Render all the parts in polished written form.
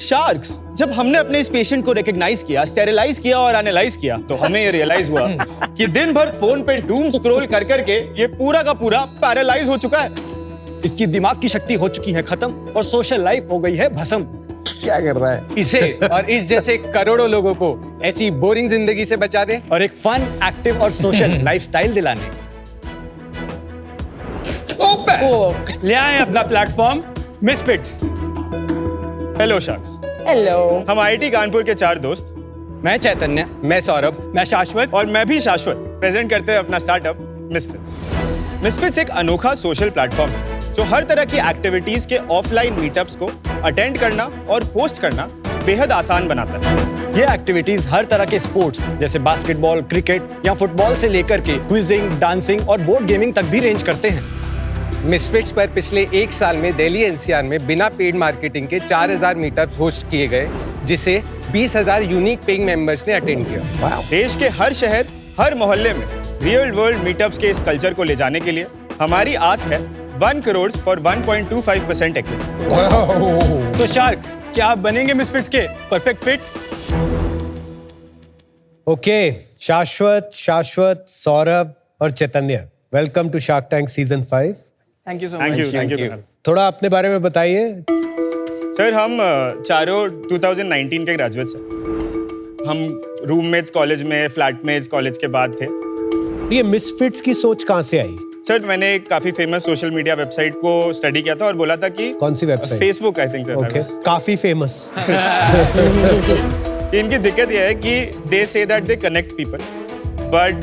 Sharks, जब हमने अपने इस पेशेंट को रिकॉग्नाइज किया, स्टेरिलाइज किया और एनालाइज किया, तो हमें ये रियलाइज हुआ कि दिन भर फोन पे डूम स्क्रॉल कर करके ये पूरा का पूरा पैरालाइज हो चुका है। इसकी दिमाग की शक्ति हो चुकी है खत्म और सोशल लाइफ हो गई है भस्म। क्या कर रहा है? इसे और इस जैसे करोड़ों लोगों को ऐसी बोरिंग जिंदगी से बचा दे और एक फन, एक्टिव और सोशल लाइफस्टाइल दिलाने ले आए अपना platform misfits. Hello sharks. Hello. हम आईआईटी कानपुर के 4 दोस्त, मैं चैतन्य, मैं सौरभ, मैं शाश्वत और मैं भी शाश्वत, प्रेजेंट करते हैं अपना स्टार्टअप मिसफिट्स। मिसफिट्स एक अनोखा सोशल प्लेटफॉर्म है जो हर तरह की एक्टिविटीज के ऑफलाइन मीटअप्स को अटेंड करना और होस्ट करना बेहद आसान बनाता है। ये एक्टिविटीज हर तरह के स्पोर्ट्स जैसे बास्केटबॉल, क्रिकेट या फुटबॉल से लेकर के क्विजिंग, डांसिंग और बोर्ड गेमिंग तक भी रेंज करते हैं। मिसफिट्स पर पिछले 1 साल में दिल्ली एनसीआर में बिना पेड मार्केटिंग के 4000 मीटअप्स होस्ट किए गए, जिसे 20,000 यूनिक पेइंग मेंबर्स ने अटेंड किया। देश के हर शहर, हर मोहल्ले में रियल वर्ल्ड मीटअप्स के इस कल्चर को ले जाने के लिए हमारी आस्क है 1 करोड़ फॉर 1.25% इक्विटी। तो शार्क्स, क्या आप बनेंगे मिसफिट्स के perfect fit? Okay, Shashwat, Saurabh और Chaitanya, welcome to Shark Tank season 5। Thank you so thank much. You. थोड़ा अपने बारे में बताइए। सर, हम चारों 2019 के ग्रेजुएट्स हैं। हम रूममेट्स कॉलेज में, फ्लैटमेट्स कॉलेज के बाद थे। ये मिसफिट्स की सोच कहाँ से आई? सर, मैंने एक काफी फेमस सोशल मीडिया वेबसाइट को स्टडी किया था और बोला था कि कौन सी website? Facebook, I think sir. Okay, काफी फेमस। इनकी दिक्कत यह है कि they say that they connect people, but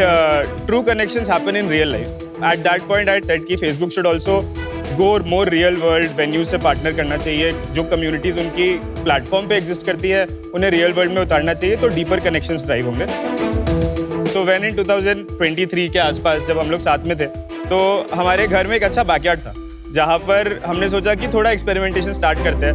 true connections happen in real life. At that point I said कि Facebook should also go more real world venues से partner करना चाहिए। जो कम्युनिटीज उनकी प्लेटफॉर्म पे एग्जिस्ट करती है उन्हें रियल वर्ल्ड में उतारना चाहिए, तो डीपर कनेक्शंस ड्राइव होंगे। सो व्हेन इन 2023 के आसपास जब हम लोग साथ में थे, तो हमारे घर में एक अच्छा बैकयार्ड था जहाँ पर हमने सोचा कि थोड़ा एक्सपेरिमेंटेशन स्टार्ट करते हैं।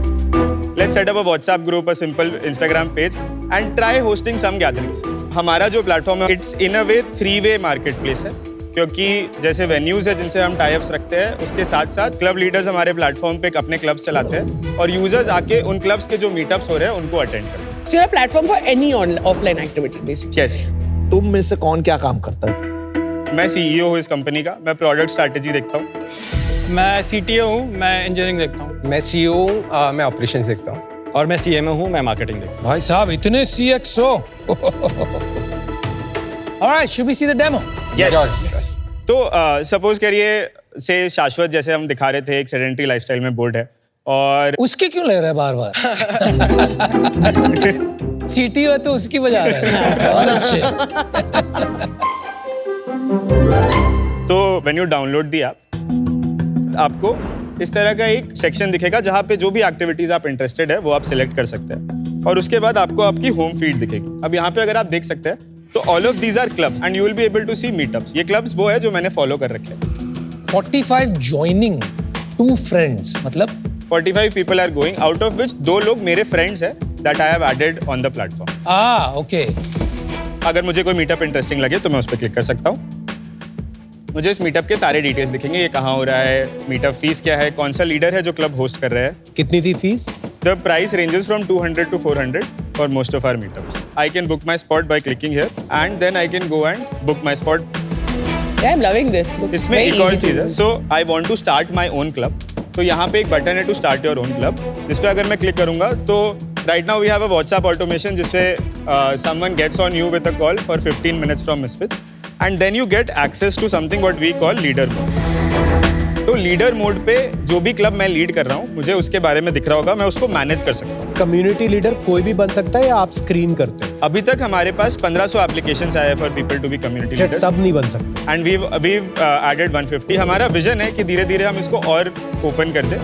Let's set up a WhatsApp group, a simple Instagram page and try hosting some gatherings. हमारा जो प्लेटफॉर्म है, इट्स इन अ वे 3-वे मार्केट प्लेस है, क्योंकि जैसे वेन्यूज है जिनसे हम टाई अप्स रखते हैं, उसके साथ साथ क्लब लीडर्स हमारे प्लेटफॉर्म पे अपने क्लब्स चलाते हैं और यूजर्स आके उन क्लब्स के जो मीटअप्स हो रहे हैं उनको अटेंड करते हैं। So you're a platform for any offline activity, basically. Yes. तुम में से कौन क्या काम करता है? मैं सीईओ हूँ इस कंपनी का। मैं प्रोडक्ट स्ट्रैटेजी देखता हूँ। मैं सीटीओ हूँ, मैं इंजीनियरिंग देखता हूँ। मैं सीईओ हूँ, मैं ऑपरेशंस देखता हूँ। और मैं सीएमओ हूँ, मैं मार्केटिंग देखता हूँ। भाई साहब, इतने CXO। Alright, should we see the demo? Yes. तो सपोज करिए से शाश्वत, जैसे हम दिखा रहे थे, एक सेडेंटरी लाइफस्टाइल में बोर्ड है और उसके क्यों ले रहे हैं बार बार? CTO है तो उसकी बजा रहे हैं। बहुत अच्छे। तो when you download the app, आपको इस तरह का एक सेक्शन दिखेगा जहाँ पे जो भी एक्टिविटीज आप इंटरेस्टेड है वो आप सिलेक्ट कर सकते हैं और उसके बाद आपको आपकी होम फीड दिखेगी। अब यहाँ पे अगर आप देख सकते हैं तो all of these are clubs and you will be able to see meetups. ये क्लब्स वो है जो मैंने फॉलो कर रखे हैं। 45 joining, 2 friends, मतलब 45 people are going, out of which 2 लोग मेरे फ्रेंड्स हैं that I have added on the platform. Okay. अगर मुझे कोई मीटअप इंटरेस्टिंग लगे तो मैं उस पर क्लिक कर सकता हूँ। मुझे इस मीटअप के सारे डिटेल्स दिखेंगे, ये कहाँ हो रहा है, मीटअप फीस क्या है, कौन सा लीडर है जो क्लब होस्ट कर रहा है। कितनी थी fees? The price ranges from 200 to 400 for most of our meetups. I can book my spot by clicking here and then I can go and book my spot. Yeah, I'm loving this. Looks इसमें very एक और easy to चीज़ है, use. so I want to start my own club. तो यहाँ पे एक button है to start your own club, जिस पे अगर मैं क्लिक करूँगा तो right now we have a WhatsApp automation जिसपे someone gets on you with a call for 15 minutes from Misfits and then you get access to something what we call leader mode. तो leader mode पे जो भी club मैं lead कर रहा हूँ मुझे उसके बारे में दिख रहा होगा, मैं उसको मैनेज कर सकता हूँ। कम्युनिटी लीडर कोई भी बन सकता है या आप स्क्रीन करते हैं? अभी तक हमारे पास 1500 एप्लीकेशंस आए for people to be community क्या लीडर सब नहीं बन सकते? And we added 150। हमारा विजन है कि धीरे धीरे हम इसको और ओपन कर दें।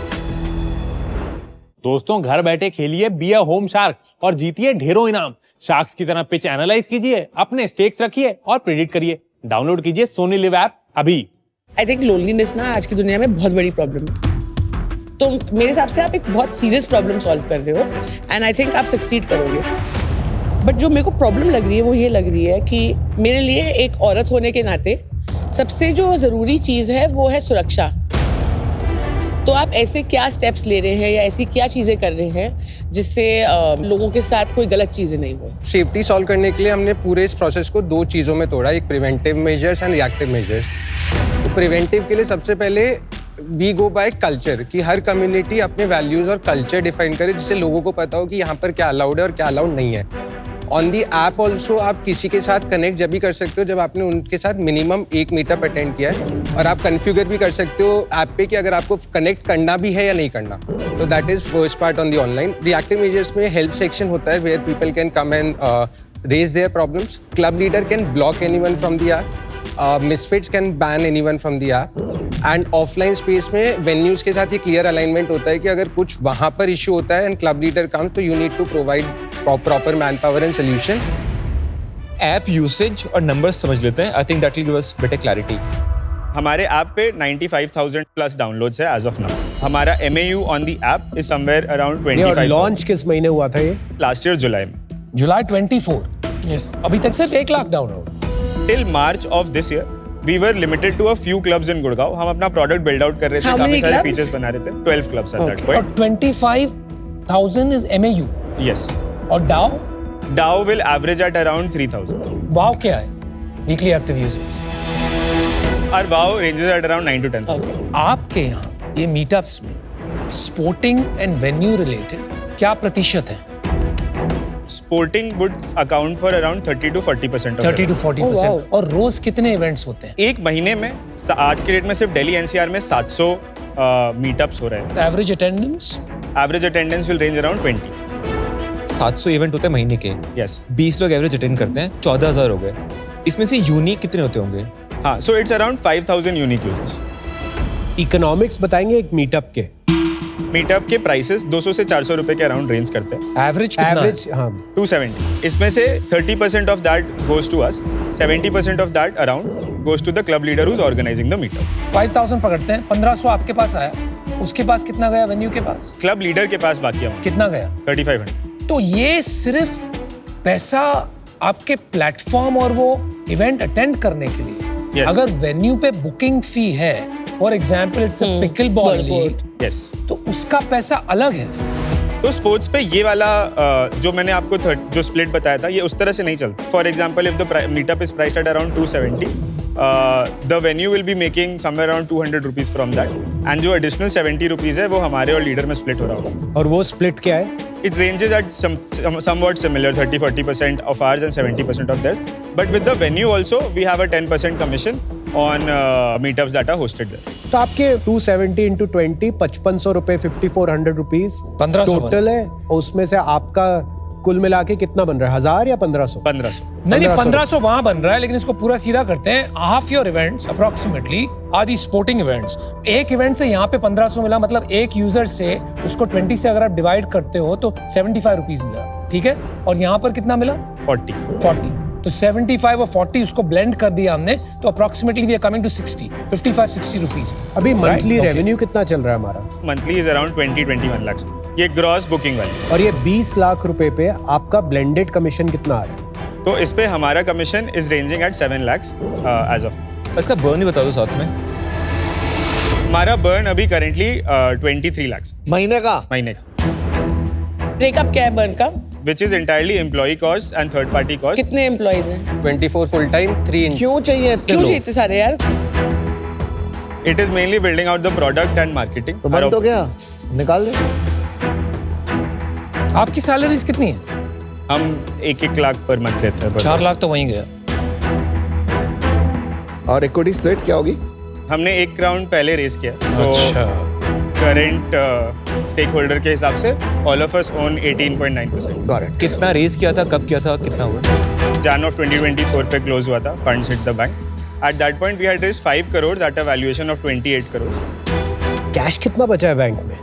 दोस्तों, घर बैठे खेलिए बी अ होम शार्क और जीतिए ढेरों इनाम। शार्क्स की तरह पिच एनालाइज कीजिए, अपने स्टेक्स रखिए और प्रेडिक्ट करिए। डाउनलोड कीजिए सोनी लिव ऐप अभी। I think loneliness ना आज की दुनिया में बहुत बड़ी प्रॉब्लम है। तो मेरे हिसाब से आप एक बहुत सीरियस प्रॉब्लम सॉल्व कर रहे हो एंड आई थिंक आप सक्सीड करोगे। बट जो मेरे को प्रॉब्लम लग रही है वो ये लग रही है कि मेरे लिए एक औरत होने के नाते सबसे जो ज़रूरी चीज़ है वो है सुरक्षा। तो आप ऐसे क्या स्टेप्स ले रहे हैं या ऐसी क्या चीजें कर रहे हैं जिससे लोगों के साथ कोई गलत चीजें नहीं हो? सेफ्टी सॉल्व करने के लिए हमने पूरे इस प्रोसेस को 2 चीज़ों में तोड़ा, एक preventive measures and reactive measures. तो प्रिवेंटिव के लिए सबसे पहले वी गो बाय कल्चर, कि हर कम्युनिटी अपने वैल्यूज़ और कल्चर डिफाइन करे जिससे लोगों को पता हो कि यहाँ पर क्या अलाउड है और क्या अलाउड नहीं है। ऑन दी ऐप ऑल्सो आप किसी के साथ कनेक्ट जब भी कर सकते हो जब आपने उनके साथ मिनिमम 1 मीटअप अटेंड किया है, और आप कन्फ्यूगर भी कर सकते हो ऐप पे कि अगर आपको कनेक्ट करना भी है या नहीं करना। तो that is first part on the online. Reactive measures में हेल्प सेक्शन होता है where people can come and raise their problems. Club leader can block anyone from the app, misfits can ban anyone from the app. And offline space में venues के साथ ये clear alignment होता है कि अगर कुछ वहाँ पर इशू होता है एंड क्लब लीडर कम, तो you need to provide proper man power and solution. App usage और नंबर्स समझ लेते हैं। I think that will give us better clarity. हमारे ऐप पे 95,000 प्लस डाउनलोड्स है एज ऑफ नाउ। हमारा MAU on the app is somewhere around 25। Launch किस महीने हुआ था ये? लास्ट ईयर जुलाई में। जुलाई 24। अभी तक सिर्फ 1 lakh download. Till March of this year we were limited to a few clubs in Gurgaon. हम अपना प्रोडक्ट बिल्ड आउट कर रहे थे, How काफी many सारे clubs? फीचर्स बना रहे थे। 12 क्लब्स एट दैट और पॉइंट। 25,000 is MAU yes. और डाउ DAU will average at around 3,000. वाव क्या है? Weekly active users. Our WOW ranges at around 9 to 10,000. आपके यहाँ ये मीटअप्स में स्पोर्टिंग एंड वेन्यू रिलेटेड क्या प्रतिशत है? Sporting would account for around 30 to 40% of 30 to it. 40%। Oh, wow. और रोज कितने इवेंट्स होते हैं? एक महीने में आज के डेट में सिर्फ दिल्ली NCR में 700 मीटअप्स हो रहे हैं। Average attendance? Average attendance will range around 20. 700 event होते हैं महीने के। Yes. 20 लोग एवरेज अटेंड करते हैं, 14,000 हो गए। इसमें से यूनिक कितने होते होंगे? हाँ, so it's around 5,000 unique users. Economics बताएंगे एक मीटअप के? मीटअप के प्राइसेस 200 से 400 रुपए के अराउंड रेंज करते हैं। एवरेज कितना है? एवरेज हाँ 270। इसमें से 30% of that goes to us, 70% of that around goes to the club leader who is organising the meetup. 5,000 पकड़ते हैं, 1,500 आपके पास आया, उसके पास कितना गया वेन्यू के पास? क्लब लीडर के पास बाकी अमाउंट कितना गया? 3,500। तो ये सिर्फ पैसा आपके प्लेटफॉर्म और वो इवेंट अटेंड करने के लिए। Yes. अगर वेन्यू पे बुकिंग फी है, for example it's a pickle ball league, yes, तो उसका पैसा अलग है। तो स्पोर्ट्स पे ये वाला जो मैंने आपको जो स्प्लिट बताया था, ये उस तरह से नहीं चलता। For example, if the meetup is priced at around 270, the venue will be making somewhere around 200 rupees from that, and जो एडिशनल 70 रुपीज है वो हमारे और लीडर में स्प्लिट हो रहा होगा। और वो स्प्लिट क्या है? It ranges at somewhat similar, 30-40% of ours and 70% of theirs. But with the venue also, we have a 10% commission on meetups that are hosted there. तो आपके 270 into 20 5500 रुपए 5400 रुपीज 1500 टोटल है, और उसमें से आपका कुल मिला के कितना बन रहा है? 1000 या 1500? 1500. नहीं 1500 वहां बन रहा है, लेकिन इसको पूरा सीधा करते हैं। Half your events approximately are the sporting events. एक इवेंट से यहाँ पे 1500 मिला, मतलब एक यूजर से उसको 20 से अगर आप डिवाइड करते हो तो 75 रुपीज मिला, ठीक है? और यहाँ पर कितना मिला? 40। तो 75 और 40 उसको ब्लेंड कर दिया हमने, तो approximately we are coming to 55-60 rupees. अभी मंथली okay. रेवेन्यू कितना चल रहा है हमारा? Monthly is around 20-21 lakhs. ये ग्रॉस बुकिंग वाली। और ये 20 लाख रुपए पे आपका ब्लेंडेड कमीशन कितना आ रहा है? तो इस पे हमारा commission is ranging at 7 lakhs as of. इसका बर्न ही बता दो साथ में। हमारा बर्न अभी करेंटली 23 lakhs महीने का? महीने का, ब्रेकअप क्या है बर्न का? which is entirely employee cost and third party cost. कितने एम्प्लॉइज हैं? 24 फुल टाइम, 3 क्यों चाहिए इतने क्यों लोग? चाहिए इतने सारे यार? It is mainly building out the product and marketing. तो बंद तो गया, निकाल दे। आपकी सैलरीज कितनी है? हम 1-1 लाख पर मंथ लेते हैं। 4 लाख तो वहीं गया। और इक्विटी स्प्लिट क्या होगी? हमने 1 राउंड पहले रेस किया, तो अच्छा। करंट स्टेक होल्डर के हिसाब से all of us own 18.9%। Got it. कितना रेस किया था, कब किया था, कितना हुआ? Jan of 2024 पे क्लोज हुआ था, funds hit the bank. At that point we had raised 5 crores at a valuation of 28 crores. Cash कितना बचा है बैंक में?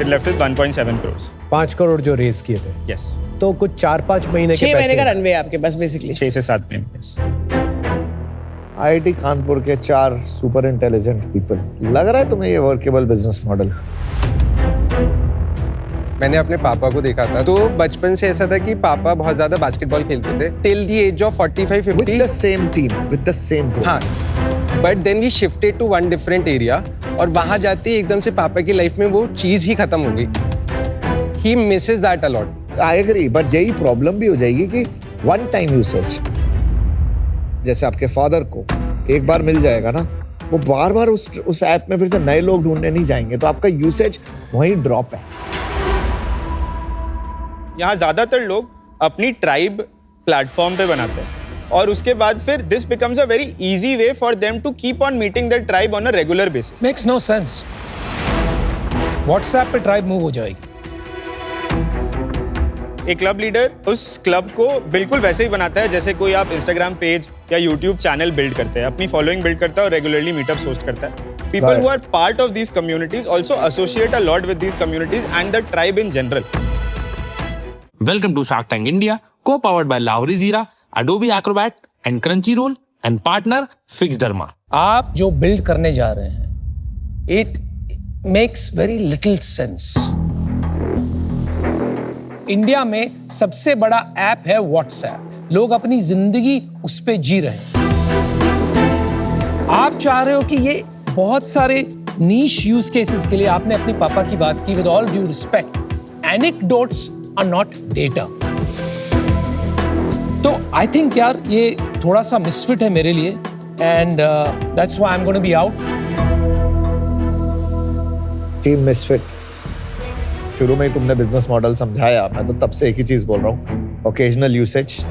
It left with 1.7 crores. 5 crore जो रेस किए थे, Yes. तो कुछ 4-5 महीने के 6 महीने का पैसे। रनवे है आपके पास बेसिकली। 6 से 7 महीने। Yes. IIT कानपुर के 4 सुपर इंटेलिजेंट पीपल, लग रहा है तुम्हें ये वर्केबल बिजनेस मॉडल? मैंने अपने पापा को देखा था, तो बचपन से ऐसा था कि पापा बहुत ज्यादा बास्केटबॉल खेलते थे till the age of 45-50। With the same team, with the same group. हाँ, but then we shifted to one different area और वहां जाते ही एकदम से पापा की लाइफ में वो चीज ही खत्म हो गई. He misses that a lot. I agree, but यही प्रॉब्लम भी हो जाएगी कि वन टाइम यूसेज. जैसे आपके फादर को एक बार मिल जाएगा ना, वो बार बार उस ऐप में फिर से नए लोग ढूंढने नहीं जाएंगे, तो आपका यूसेज वहीं ड्रॉप है. यहाँ ज्यादातर लोग अपनी ट्राइब प्लेटफॉर्म पे बनाते हैं और उसके बाद फिर this becomes a very easy way for them to keep on meeting that tribe on a regular basis. Makes no sense. WhatsApp पे ट्राइब मूव हो जाएगी. एक क्लब लीडर उस क्लब को बिल्कुल वैसे ही बनाता है जैसे कोई आप इंस्टाग्राम पेज या यूट्यूब चैनल बिल्ड करते हैं, अपनी फॉलोइंग बिल्ड करता है और रेगुलरली मीटअप्स होस्ट करता है. People who are part of these communities also associate a lot with these communities and the tribe in general. Welcome to Shark Tank India, co-powered by Lowry Zira, Adobe Acrobat and Crunchyroll and partner Fixderma. आप जो build करने जा रहे हैं, it makes very little sense. India में सबसे बड़ा app है व्हाट्सएप. लोग अपनी जिंदगी उस पे जी रहे हैं. आप चाह रहे हो कि ये बहुत सारे नीश यूज केसेस के लिए, आपने अपने पापा की बात की, with all due respect, anecdotes are not data. तो आई थिंक यार ये थोड़ा सा मिसफिट है मेरे लिए, and that's why I am gonna be out. Team misfit. शुरू में ही तुमने बिजनेस मॉडल समझाया, मैं तो तब से एक ही चीज बोल रहा हूँ, ओकेजनल यूसेज.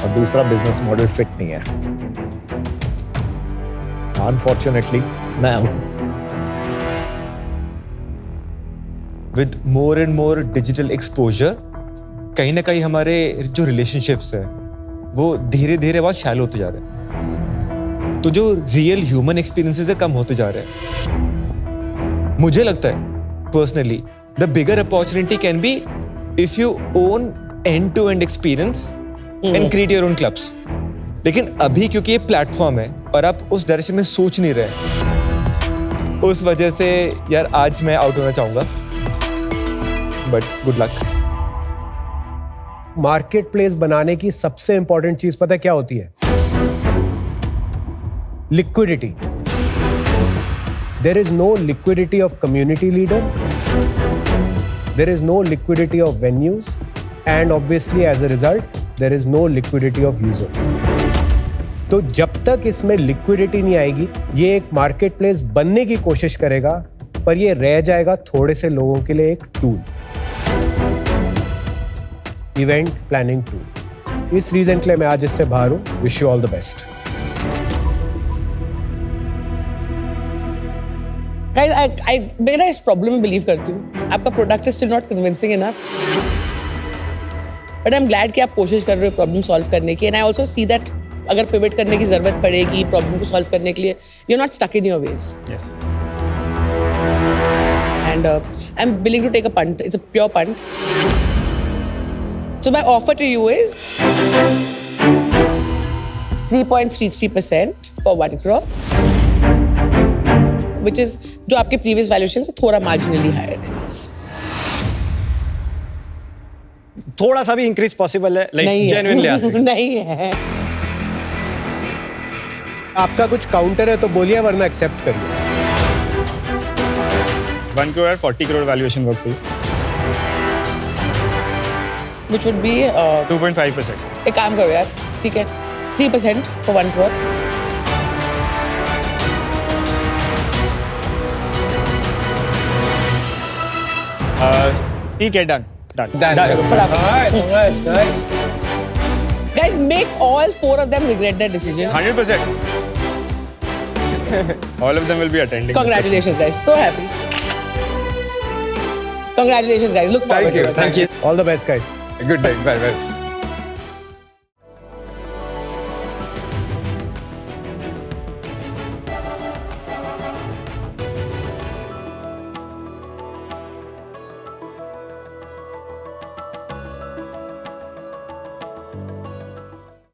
और दूसरा, बिजनेस मॉडल फिट नहीं है. अनफॉर्चुनेटली मैं out. With more and more digital exposure, कहीं ना कहीं हमारे जो रिलेशनशिप्स है वो धीरे धीरे बहुत शैलो होते जा रहे हैं. तो जो रियल ह्यूमन एक्सपीरियंसेस है कम होते जा रहे हैं. मुझे लगता है personally the bigger opportunity can be if you own end to end experience and create your own clubs. लेकिन अभी क्योंकि ये प्लेटफॉर्म है और आप उस डायरेक्शन में सोच नहीं रहे, उस वजह से यार आज मैं आउट होना चाहूंगा. But good luck. Market place बनाने की सबसे इंपॉर्टेंट चीज पता है क्या होती है? Liquidity. There is no liquidity of community leader, there is no liquidity of venues, and obviously as a result there is no liquidity of users. तो जब तक इसमें लिक्विडिटी नहीं आएगी, ये एक मार्केट प्लेस बनने की कोशिश करेगा, पर ये रह जाएगा थोड़े से लोगों के लिए एक टूल, इवेंट प्लानिंग टूल. इस रीजन के लिए मैं आज इससे बाहर हूं. Wish you all the best. Guys, मैं ना इस प्रॉब्लम में बिलीव करती हूँ. आपका product is still not convincing enough, but I am glad कि आप कोशिश कर रहे हो प्रॉब्लम सॉल्व करने की. And I also see that अगर पिवट करने की जरूरत पड़ेगी प्रॉब्लम को सॉल्व करने के लिए, you are not stuck in your ways. And I'm willing to take a punt. It's a pure punt. So my offer to you is 3.33% for 1 crore, which is जो आपके previous valuation से थोड़ा marginally higher है. थोड़ा सा भी increase possible है, like genuinely asking. नहीं है. आपका कुछ काउंटर है तो बोलिए, वरना एक्सेप्ट करिए. 1 crore or 40 crore valuation work for you? Which would be 2.5%. एक काम करो यार, ठीक है, 3% for 1 crore. ठीक है, done. Nice, nice. Guys, make all 4 of them regret their decision. 100%. All of them will be attending. Congratulations, guys. So happy. Congratulations, guys. Look forward to it. All the best, guys. Good night. Bye bye.